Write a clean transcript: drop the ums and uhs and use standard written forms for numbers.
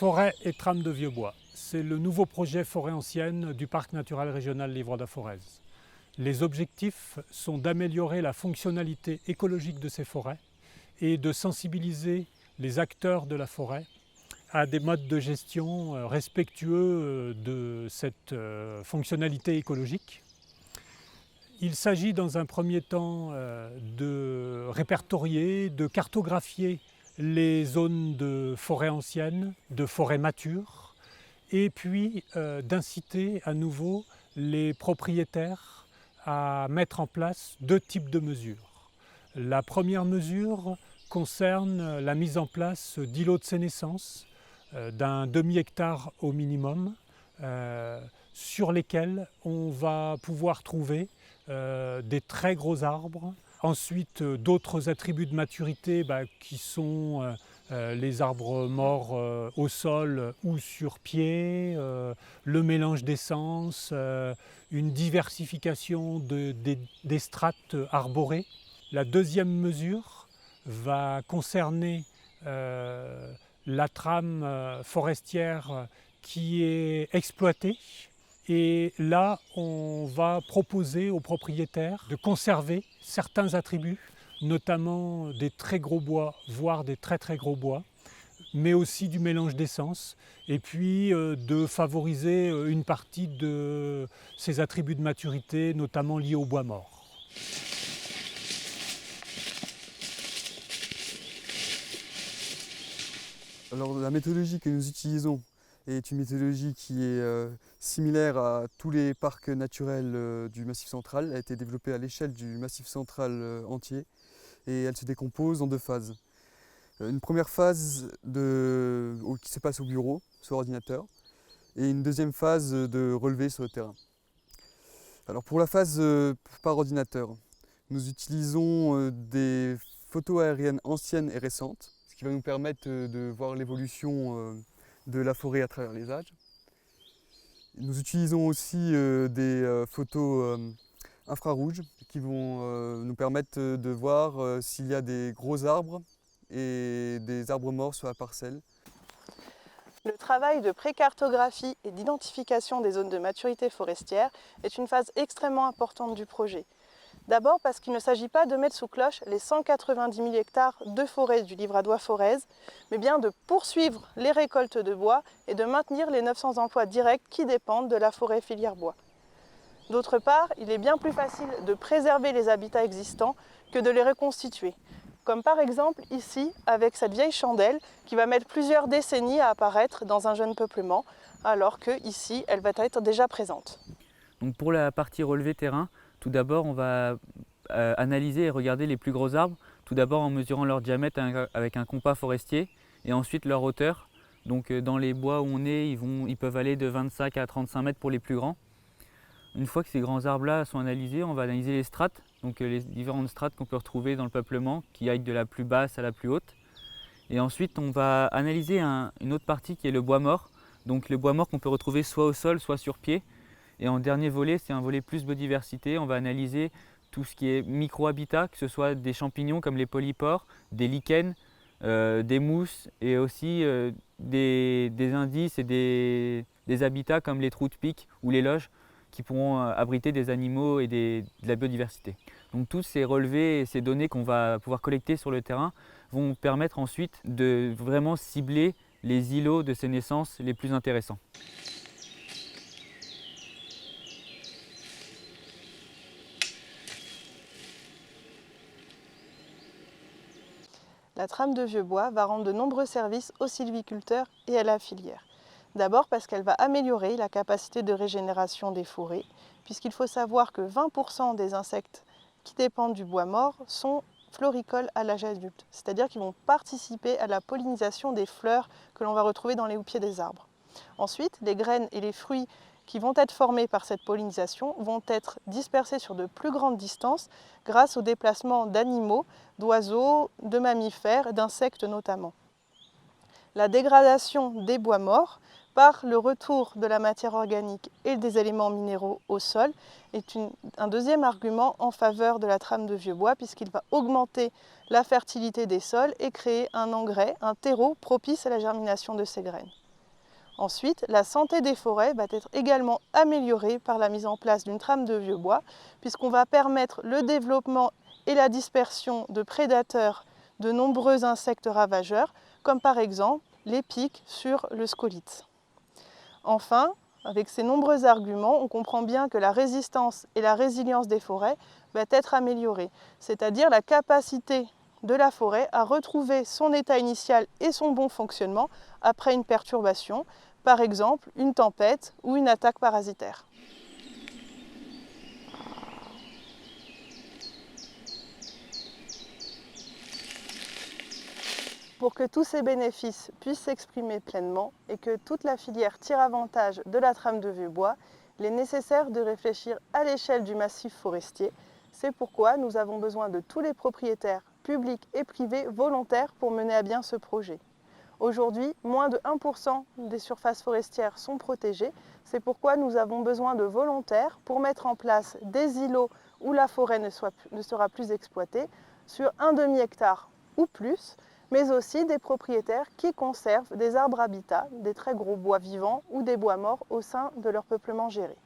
Forêt et trame de vieux bois, c'est le nouveau projet forêt ancienne du parc naturel régional Livre-de-Forez. Les objectifs sont d'améliorer la fonctionnalité écologique de ces forêts et de sensibiliser les acteurs de la forêt à des modes de gestion respectueux de cette fonctionnalité écologique. Il s'agit dans un premier temps de répertorier, de cartographier les zones de forêt ancienne, de forêt mature, et puis d'inciter à nouveau les propriétaires à mettre en place deux types de mesures. La première mesure concerne la mise en place d'îlots de sénescence d'un demi-hectare au minimum, sur lesquels on va pouvoir trouver des très gros arbres. Ensuite, d'autres attributs de maturité qui sont les arbres morts au sol ou sur pied, le mélange d'essences, une diversification des strates arborées. La deuxième mesure va concerner la trame forestière qui est exploitée. Et là, on va proposer aux propriétaires de conserver certains attributs, notamment des très gros bois, voire des très très gros bois, mais aussi du mélange d'essences, et puis de favoriser une partie de ces attributs de maturité, notamment liés au bois mort. Alors la méthodologie que nous utilisons est une méthodologie qui est similaire à tous les parcs naturels du Massif central. Elle a été développée à l'échelle du Massif central entier et elle se décompose en deux phases. Une première phase qui se passe au bureau, sur ordinateur, et une deuxième phase de relevé sur le terrain. Alors pour la phase par ordinateur, nous utilisons des photos aériennes anciennes et récentes, ce qui va nous permettre de voir l'évolution de la forêt à travers les âges. Nous utilisons aussi des photos infrarouges qui vont nous permettre de voir s'il y a des gros arbres et des arbres morts sur la parcelle. Le travail de précartographie et d'identification des zones de maturité forestière est une phase extrêmement importante du projet. D'abord parce qu'il ne s'agit pas de mettre sous cloche les 190 000 hectares de forêt du Livradois-Forez, mais bien de poursuivre les récoltes de bois et de maintenir les 900 emplois directs qui dépendent de la forêt filière bois. D'autre part, il est bien plus facile de préserver les habitats existants que de les reconstituer. Comme par exemple ici, avec cette vieille chandelle qui va mettre plusieurs décennies à apparaître dans un jeune peuplement, alors que ici, elle va être déjà présente. Donc pour la partie relevé terrain, tout d'abord, on va analyser et regarder les plus gros arbres, tout d'abord en mesurant leur diamètre avec un compas forestier et ensuite leur hauteur. Donc dans les bois où on est, ils peuvent aller de 25 à 35 mètres pour les plus grands. Une fois que ces grands arbres-là sont analysés, on va analyser les strates, donc les différentes strates qu'on peut retrouver dans le peuplement, qui aillent de la plus basse à la plus haute. Et ensuite, on va analyser une autre partie qui est le bois mort, donc le bois mort qu'on peut retrouver soit au sol, soit sur pied. Et en dernier volet, c'est un volet plus biodiversité, on va analyser tout ce qui est micro-habitat, que ce soit des champignons comme les polypores, des lichens, des mousses et aussi des indices et des habitats comme les trous de pique ou les loges qui pourront abriter des animaux et de la biodiversité. Donc tous ces relevés et ces données qu'on va pouvoir collecter sur le terrain vont permettre ensuite de vraiment cibler les îlots de sénescence les plus intéressants. La trame de vieux bois va rendre de nombreux services aux sylviculteurs et à la filière. D'abord parce qu'elle va améliorer la capacité de régénération des forêts, puisqu'il faut savoir que 20% des insectes qui dépendent du bois mort sont floricoles à l'âge adulte, c'est-à-dire qu'ils vont participer à la pollinisation des fleurs que l'on va retrouver dans les houppiers des arbres. Ensuite, les graines et les fruits qui vont être formés par cette pollinisation vont être dispersés sur de plus grandes distances grâce au déplacement d'animaux, d'oiseaux, de mammifères, d'insectes notamment. La dégradation des bois morts par le retour de la matière organique et des éléments minéraux au sol est un deuxième argument en faveur de la trame de vieux bois puisqu'il va augmenter la fertilité des sols et créer un engrais, un terreau propice à la germination de ces graines. Ensuite, la santé des forêts va être également améliorée par la mise en place d'une trame de vieux bois, puisqu'on va permettre le développement et la dispersion de prédateurs de nombreux insectes ravageurs, comme par exemple les pics sur le scolyte. Enfin, avec ces nombreux arguments, on comprend bien que la résistance et la résilience des forêts va être améliorée, c'est-à-dire la capacité de la forêt à retrouver son état initial et son bon fonctionnement après une perturbation, par exemple une tempête ou une attaque parasitaire. Pour que tous ces bénéfices puissent s'exprimer pleinement et que toute la filière tire avantage de la trame de vieux bois, il est nécessaire de réfléchir à l'échelle du massif forestier. C'est pourquoi nous avons besoin de tous les propriétaires publics et privés volontaires pour mener à bien ce projet. Aujourd'hui, moins de 1% des surfaces forestières sont protégées. C'est pourquoi nous avons besoin de volontaires pour mettre en place des îlots où la forêt ne sera plus exploitée sur un demi-hectare ou plus, mais aussi des propriétaires qui conservent des arbres habitats, des très gros bois vivants ou des bois morts au sein de leur peuplement géré.